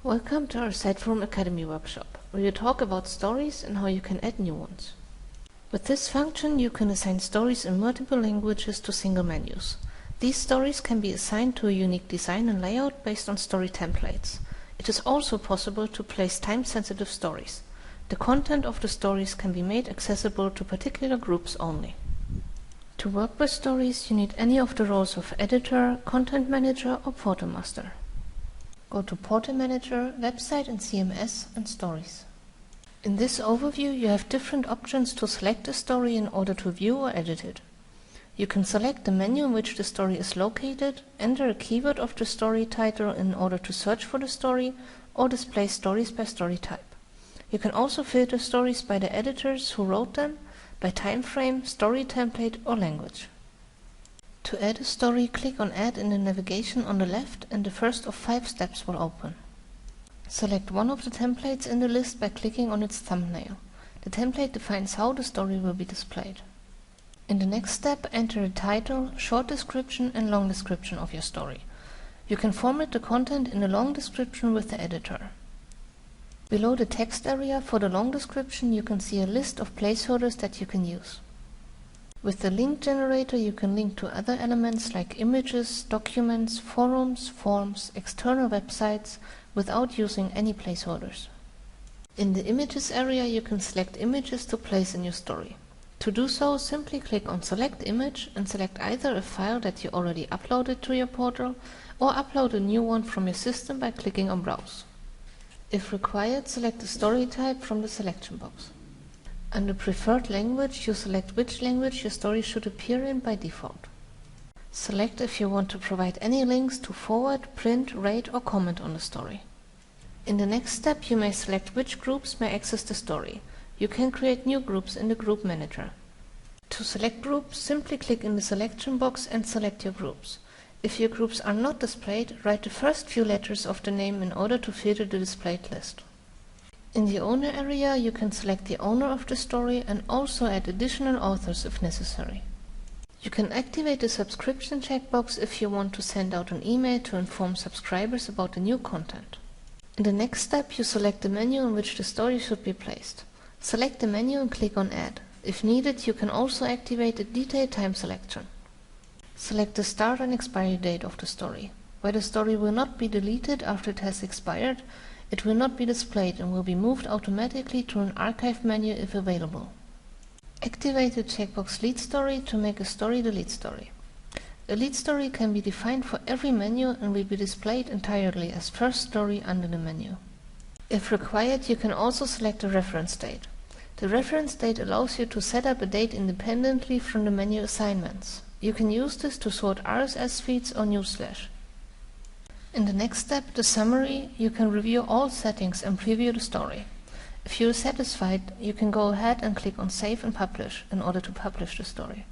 Welcome to our SITEFORUM Academy workshop, where you talk about stories and how you can add new ones. With this function, you can assign stories in multiple languages to single menus. These stories can be assigned to a unique design and layout based on story templates. It is also possible to place time-sensitive stories. The content of the stories can be made accessible to particular groups only. To work with stories, you need any of the roles of editor, content manager, or portal master. Go to Portal Manager, Website and CMS, and Stories. In this overview, you have different options to select a story in order to view or edit it. You can select the menu in which the story is located, enter a keyword of the story title in order to search for the story, or display stories by story type. You can also filter stories by the editors who wrote them, by time frame, story template, or language. To add a story, click on Add in the navigation on the left and the first of 5 steps will open. Select one of the templates in the list by clicking on its thumbnail. The template defines how the story will be displayed. In the next step, enter a title, short description and long description of your story. You can format the content in a long description with the editor. Below the text area for the long description, you can see a list of placeholders that you can use. With the link generator, you can link to other elements like images, documents, forums, forms, external websites without using any placeholders. In the images area, you can select images to place in your story. To do so, simply click on Select Image and select either a file that you already uploaded to your portal or upload a new one from your system by clicking on Browse. If required, select the story type from the selection box. Under Preferred Language, you select which language your story should appear in by default. Select if you want to provide any links to forward, print, rate or comment on the story. In the next step, you may select which groups may access the story. You can create new groups in the Group Manager. To select groups, simply click in the selection box and select your groups. If your groups are not displayed, write the first few letters of the name in order to filter the displayed list. In the owner area, you can select the owner of the story and also add additional authors if necessary. You can activate the subscription checkbox if you want to send out an email to inform subscribers about the new content. In the next step, you select the menu in which the story should be placed. Select the menu and click on Add. If needed, you can also activate the detailed time selection. Select the start and expiry date of the story. While the story will not be deleted after it has expired, it will not be displayed and will be moved automatically to an archive menu if available. Activate the checkbox Lead Story to make a story the lead story. A lead story can be defined for every menu and will be displayed entirely as first story under the menu. If required, you can also select a reference date. The reference date allows you to set up a date independently from the menu assignments. You can use this to sort RSS feeds or newsflash. In the next step, the summary, you can review all settings and preview the story. If you are satisfied, you can go ahead and click on Save and Publish in order to publish the story.